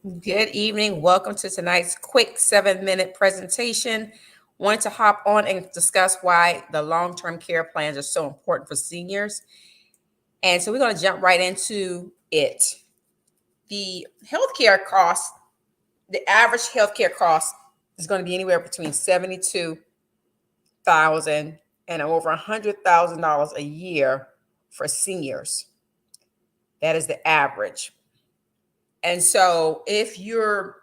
Good evening. Welcome to tonight's quick 7-minute presentation. Wanted to hop on and discuss why the long-term care plans are so important for seniors. And so we're going to jump right into it. The healthcare cost, the average healthcare cost is going to be anywhere between $72,000 and over $100,000 a year for seniors. That is the average. And so if you're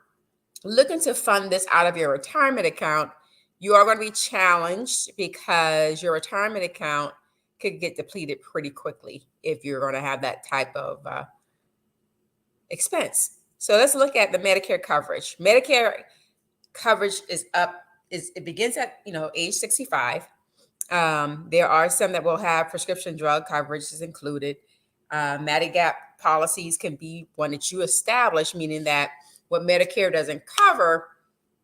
looking to fund this out of your retirement account, you are going to be challenged because your retirement account could get depleted pretty quickly if you're going to have that type of expense. So let's look at the Medicare coverage. Medicare coverage it begins at age 65. There are some that will have prescription drug coverage is included. Medigap policies can be one that you establish, meaning that what Medicare doesn't cover,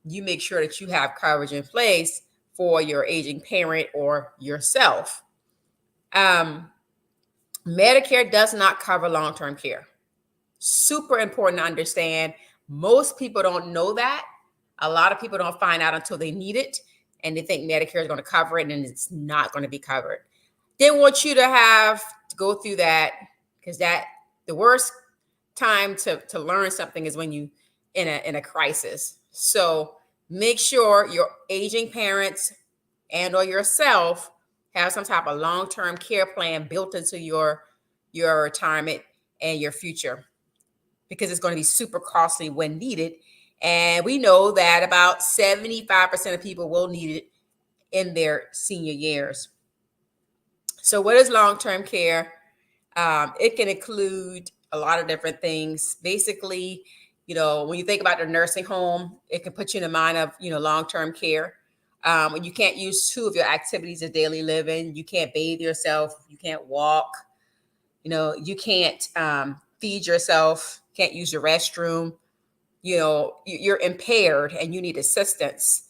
you make sure that you have coverage in place for your aging parent or yourself. Medicare does not cover long-term care. Super important to understand. Most people don't know that. A lot of people don't find out until they need it, and they think Medicare is going to cover it, and it's not going to be covered. They want you to have to go through that because the worst time to learn something is when you in a crisis. So make sure your aging parents and or yourself have some type of long-term care plan built into your retirement and your future, because it's going to be super costly when needed. And we know that about 75% of people will need it in their senior years. So what is long-term care? It can include a lot of different things. Basically, when you think about the nursing home, it can put you in the mind of, long-term care. When you can't use two of your activities of daily living, you can't bathe yourself, you can't walk, you can't feed yourself, can't use your restroom, you're impaired and you need assistance.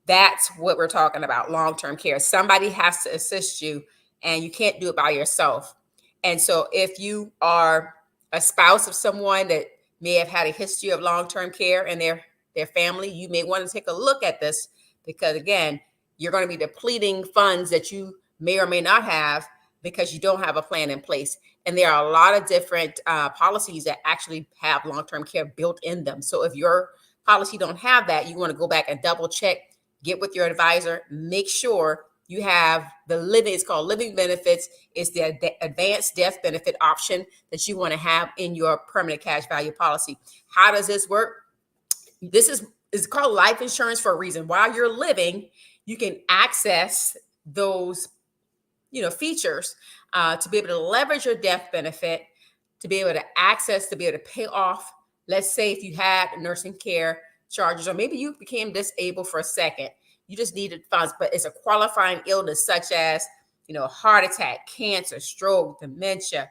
That's what we're talking about, long-term care. Somebody has to assist you and you can't do it by yourself. And so if you are a spouse of someone that may have had a history of long-term care in their family, you may want to take a look at this, because again, you're going to be depleting funds that you may or may not have because you don't have a plan in place. And there are a lot of different policies that actually have long-term care built in them. So if your policy don't have that, you want to go back and double check, get with your advisor, make sure you have the living, it's called living benefits. It's the advanced death benefit option that you want to have in your permanent cash value policy. How does this work? This is called life insurance for a reason. While you're living, you can access those features to be able to leverage your death benefit, to be able to access, to be able to pay off. Let's say if you had nursing care charges, or maybe you became disabled for a second, you just needed funds, but it's a qualifying illness such as, heart attack, cancer, stroke, dementia,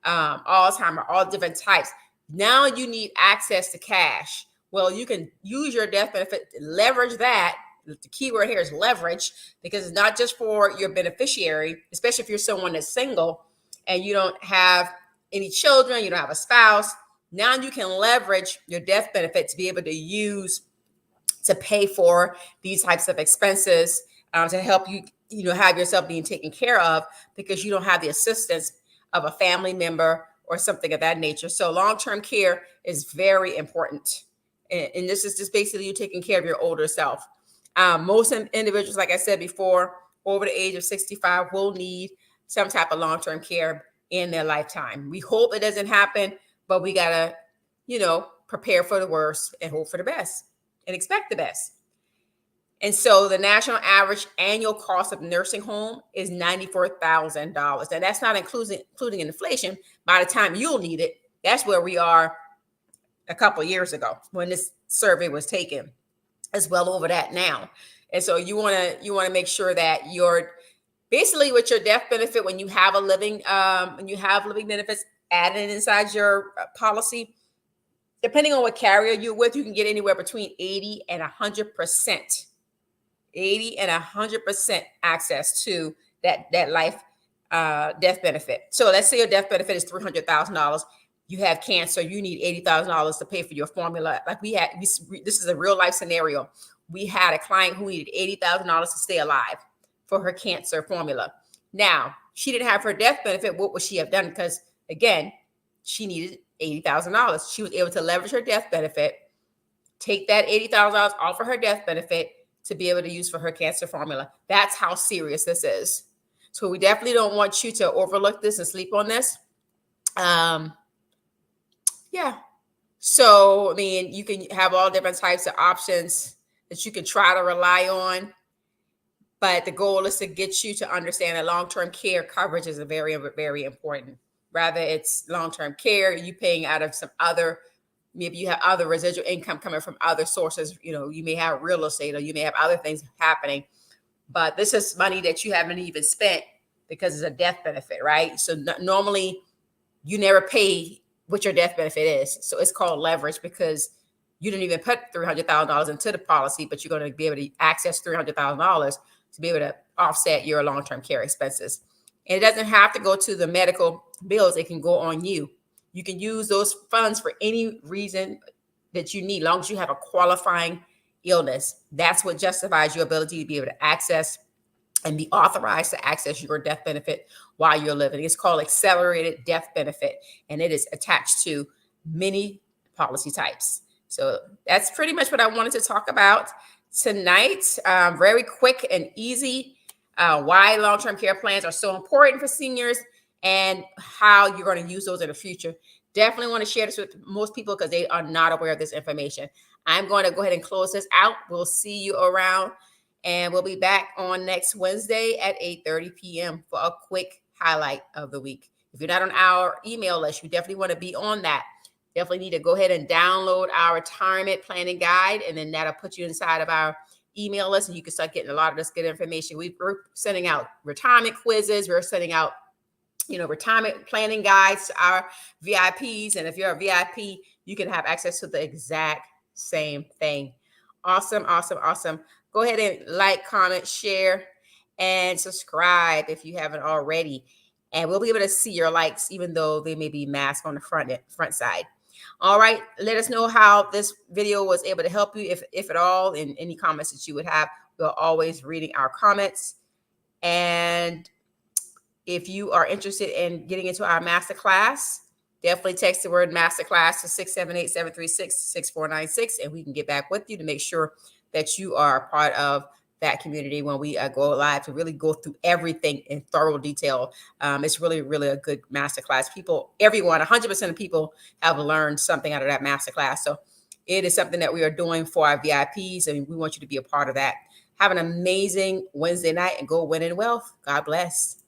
Alzheimer, all different types. Now you need access to cash. Well, you can use your death benefit to leverage that. The key word here is leverage, because it's not just for your beneficiary, especially if you're someone that's single and you don't have any children, you don't have a spouse. Now you can leverage your death benefit to be able to use to pay for these types of expenses, to help you, have yourself being taken care of, because you don't have the assistance of a family member or something of that nature. So long-term care is very important. And this is just basically you taking care of your older self. Most individuals, like I said before, over the age of 65 will need some type of long-term care in their lifetime. We hope it doesn't happen, but we got to, prepare for the worst and hope for the best and expect the best. And so the national average annual cost of nursing home is $94,000. And that's not including inflation. By the time you'll need it, that's where we are a couple of years ago when this survey was taken. It's well over that now. And so you want to make sure that you're basically with your death benefit, when you have living benefits added inside your policy, depending on what carrier you're with, you can get anywhere between 80 and 100%. 80 and 100% access to that life death benefit. So let's say your death benefit is $300,000. you have cancer, you need $80,000 to pay for your formula. Like this is a real life scenario. We had a client who needed $80,000 to stay alive for her cancer formula. Now, she didn't have her death benefit. What would she have done? Because again, she needed $80,000. She was able to leverage her death benefit, take that $80,000 off of her death benefit to be able to use for her cancer formula. That's how serious this is. So we definitely don't want you to overlook this and sleep on this. Yeah. So, I mean, you can have all different types of options that you can try to rely on. But the goal is to get you to understand that long-term care coverage is very, very important. Rather, it's long-term care, you paying out of some other, maybe you have other residual income coming from other sources. You know, you may have real estate or you may have other things happening. But this is money that you haven't even spent because it's a death benefit, right? So normally you never pay what your death benefit is. So it's called leverage because you didn't even put $300,000 into the policy, but you're going to be able to access $300,000 to be able to offset your long-term care expenses. And it doesn't have to go to the medical bills. It can go on you. You can use those funds for any reason that you need, as long as you have a qualifying illness. That's what justifies your ability to be able to access and be authorized to access your death benefit while you're living. It's called accelerated death benefit, and it is attached to many policy types. So that's pretty much what I wanted to talk about tonight. Very quick and easy, why long-term care plans are so important for seniors and how you're going to use those in the future. Definitely want to share this with most people because they are not aware of this information. I'm going to go ahead and close this out. We'll see you around. And we'll be back on next Wednesday at 8:30 p.m. for a quick highlight of the week. If you're not on our email list, you definitely want to be on that. Definitely need to go ahead and download our retirement planning guide, and then that'll put you inside of our email list, and you can start getting a lot of this good information. We're sending out retirement quizzes. We're sending out, retirement planning guides to our VIPs. And if you're a VIP, you can have access to the exact same thing. Awesome, awesome, awesome. Go ahead and like, comment, share, and subscribe if you haven't already. And we'll be able to see your likes, even though they may be masked on the front side. All right. Let us know how this video was able to help you, if at all, in any comments that you would have. We're always reading our comments. And if you are interested in getting into our masterclass, definitely text the word masterclass to 678-736-6496, and we can get back with you to make sure that you are a part of that community when we go live, to really go through everything in thorough detail. It's really, really a good masterclass. Everyone, 100% of people have learned something out of that masterclass. So it is something that we are doing for our VIPs, and we want you to be a part of that. Have an amazing Wednesday night and go win in wealth. God bless.